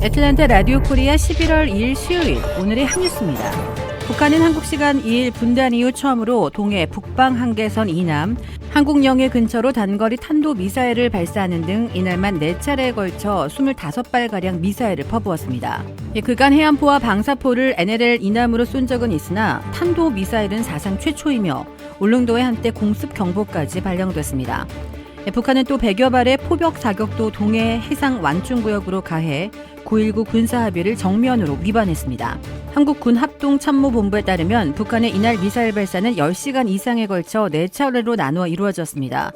애틀랜타 라디오 코리아 11월 2일 수요일 오늘의 항뉴스입니다. 북한은 한국 시간 2일 분단 이후 처음으로 동해 북방 한계선 이남 한국 영해 근처로 단거리 탄도미사일을 발사하는 등 이날만 4차례에 걸쳐 25발가량 미사일을 퍼부었습니다. 그간 해안포와 방사포를 NLL 이남으로 쏜 적은 있으나 탄도미사일은 사상 최초이며 울릉도에 한때 공습 경보까지 발령됐습니다. 북한은 또 100여 발의 포격 사격도 동해 해상 완충구역으로 가해 9.19 군사합의를 정면으로 위반했습니다. 한국군합동참모본부에 따르면 북한의 이날 미사일 발사는 10시간 이상에 걸쳐 4차례로 나누어 이루어졌습니다.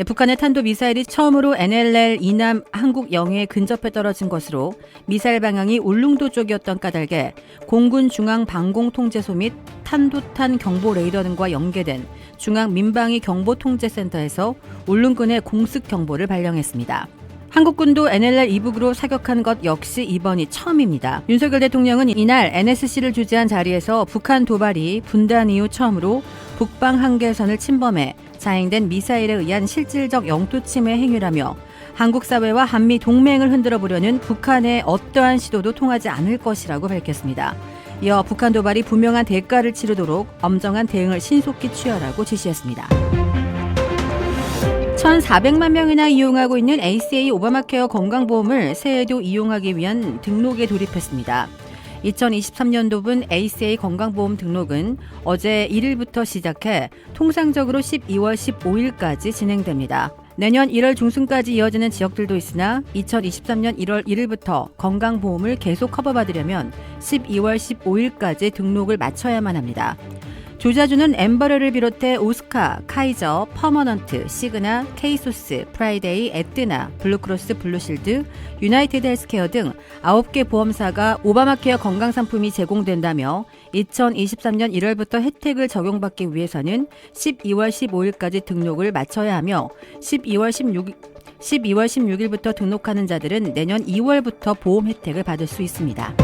북한의 탄도미사일이 처음으로 NLL 이남 한국 영해에 근접해 떨어진 것으로 미사일 방향이 울릉도 쪽이었던 까닭에 공군 중앙방공통제소 및 탄도탄 경보 레이더 등과 연계된 중앙민방위 경보통제센터에서 울릉군의 공습 경보를 발령했습니다. 한국군도 NLL 이북으로 사격한 것 역시 이번이 처음입니다. 윤석열 대통령은 이날 NSC를 주재한 자리에서 북한 도발이 분단 이후 처음으로 북방 한계선을 침범해 자행된 미사일에 의한 실질적 영토 침해 행위라며 한국 사회와 한미 동맹을 흔들어 보려는 북한의 어떠한 시도도 통하지 않을 것이라고 밝혔습니다. 이어 북한 도발이 분명한 대가를 치르도록 엄정한 대응을 신속히 취하라고 지시했습니다. 1,400만 명이나 이용하고 있는 ACA 오바마케어 건강보험을 새해에도 이용하기 위한 등록에 돌입했습니다. 2023년도분 ACA 건강보험 등록은 어제 1일부터 시작해 통상적으로 12월 15일까지 진행됩니다. 내년 1월 중순까지 이어지는 지역들도 있으나 2023년 1월 1일부터 건강보험을 계속 커버받으려면 12월 15일까지 등록을 마쳐야만 합니다. 조자주는 엠버레를 비롯해 오스카, 카이저, 퍼머넌트, 시그나, 케이소스, 프라이데이, 에뜨나, 블루크로스 블루실드, 유나이티드 헬스케어 등 9개 보험사가 오바마케어 건강상품이 제공된다며 2023년 1월부터 혜택을 적용받기 위해서는 12월 15일까지 등록을 마쳐야 하며 12월 16일부터 등록하는 자들은 내년 2월부터 보험 혜택을 받을 수 있습니다.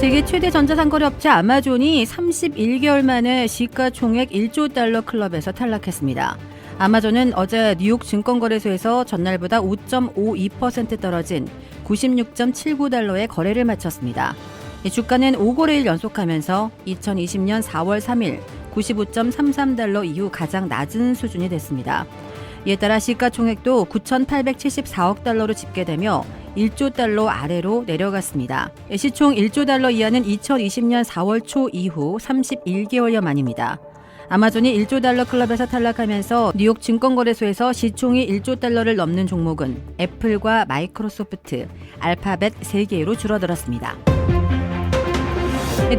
세계 최대 전자상거래 업체 아마존이 31개월 만에 시가총액 1조 달러 클럽에서 탈락했습니다. 아마존은 어제 뉴욕 증권거래소에서 전날보다 5.52% 떨어진 96.79달러의 거래를 마쳤습니다. 주가는 5거래일 연속하면서 2020년 4월 3일 95.33달러 이후 가장 낮은 수준이 됐습니다. 이에 따라 시가총액도 9,874억 달러로 집계되며 1조 달러 아래로 내려갔습니다. 시총 1조 달러 이하는 2020년 4월 초 이후 31개월여 만입니다. 아마존이 1조 달러 클럽에서 탈락하면서 뉴욕 증권거래소에서 시총이 1조 달러를 넘는 종목은 애플과 마이크로소프트, 알파벳 3개로 줄어들었습니다.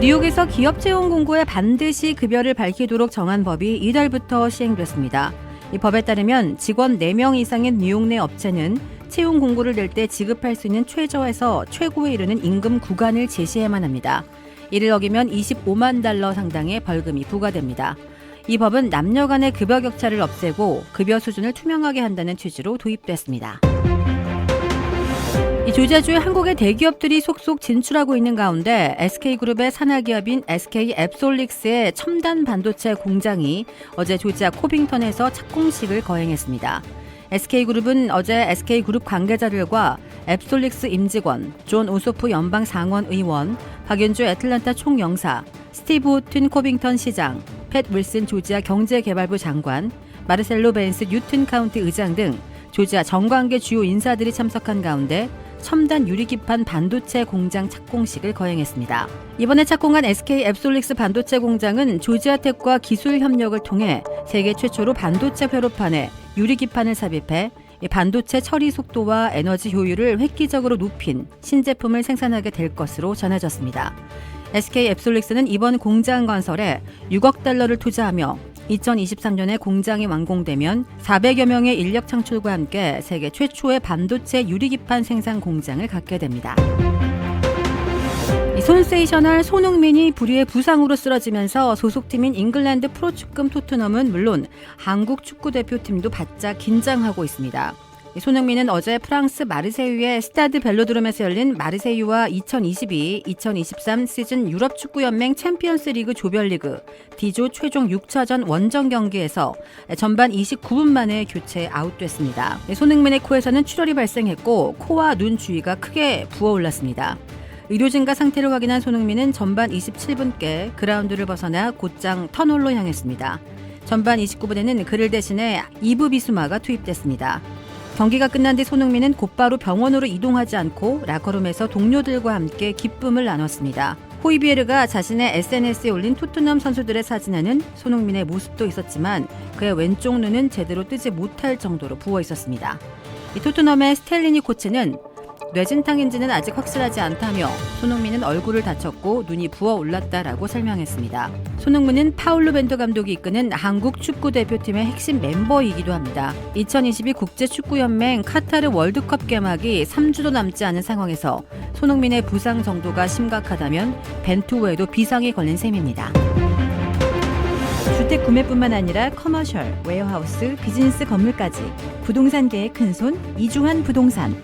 뉴욕에서 기업 채용 공고에 반드시 급여를 밝히도록 정한 법이 이달부터 시행됐습니다. 이 법에 따르면 직원 4명 이상의 뉴욕 내 업체는 채용 공고를 낼 때 지급할 수 있는 최저에서 최고에 이르는 임금 구간을 제시해야만 합니다. 이를 어기면 25만 달러 상당의 벌금이 부과됩니다. 이 법은 남녀 간의 급여 격차를 없애고 급여 수준을 투명하게 한다는 취지로 도입됐습니다. 조지아주의 한국의 대기업들이 속속 진출하고 있는 가운데 SK그룹의 산하기업인 SK앱솔릭스의 첨단 반도체 공장이 어제 조지아 코빙턴에서 착공식을 거행했습니다. SK그룹은 어제 SK그룹 관계자들과 앱솔릭스 임직원, 존 오소프 연방 상원 의원, 박윤주 애틀랜타 총영사, 스티브 호튼 코빙턴 시장, 팻 윌슨 조지아 경제개발부 장관, 마르셀로 벤스 뉴튼 카운티 의장 등 조지아 정관계 주요 인사들이 참석한 가운데 첨단 유리기판 반도체 공장 착공식을 거행했습니다. 이번에 착공한 SK 앱솔릭스 반도체 공장은 조지아텍과 기술 협력을 통해 세계 최초로 반도체 회로판에 유리기판을 삽입해 반도체 처리 속도와 에너지 효율을 획기적으로 높인 신제품을 생산하게 될 것으로 전해졌습니다. SK 앱솔릭스는 이번 공장 건설에 6억 달러를 투자하며 2023년에 공장이 완공되면 400여 명의 인력 창출과 함께 세계 최초의 반도체 유리기판 생산 공장을 갖게 됩니다. 센세이셔널 손흥민이 불의의 부상으로 쓰러지면서 소속팀인 잉글랜드 프로축구 토트넘은 물론 한국 축구대표팀도 바짝 긴장하고 있습니다. 손흥민은 어제 프랑스 마르세유의 스타드 벨로드롬에서 열린 마르세유와 2022-2023 시즌 유럽 축구연맹 챔피언스 리그 조별리그 D조 최종 6차전 원정 경기에서 전반 29분 만에 교체 아웃됐습니다. 손흥민의 코에서는 출혈이 발생했고 코와 눈 주위가 크게 부어올랐습니다. 의료진과 상태를 확인한 손흥민은 전반 27분께 그라운드를 벗어나 곧장 터널로 향했습니다. 전반 29분에는 그를 대신해 이브 비수마가 투입됐습니다. 경기가 끝난 뒤 손흥민은 곧바로 병원으로 이동하지 않고 라커룸에서 동료들과 함께 기쁨을 나눴습니다. 호이비에르가 자신의 SNS에 올린 토트넘 선수들의 사진에는 손흥민의 모습도 있었지만 그의 왼쪽 눈은 제대로 뜨지 못할 정도로 부어 있었습니다. 토트넘의 스텔리니 코치는 뇌진탕인지는 아직 확실하지 않다며 손흥민은 얼굴을 다쳤고 눈이 부어 올랐다라고 설명했습니다. 손흥민은 파울로 벤투 감독이 이끄는 한국 축구대표팀의 핵심 멤버이기도 합니다. 2022 국제축구연맹 카타르 월드컵 개막이 3주도 남지 않은 상황에서 손흥민의 부상 정도가 심각하다면 벤투 외에도 비상이 걸린 셈입니다. 주택 구매뿐만 아니라 커머셜, 웨어하우스, 비즈니스 건물까지 부동산계의 큰손 이중환 부동산.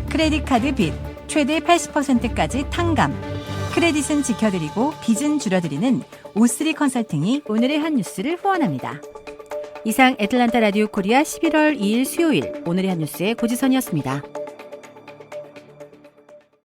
크레딧 카드 빚 최대 80%까지 탕감. 크레딧은 지켜드리고 빚은 줄여드리는 O3 컨설팅이 오늘의 한 뉴스를 후원합니다. 이상 애틀란타 라디오 코리아 11월 2일 수요일 오늘의 한 뉴스의 고지선이었습니다.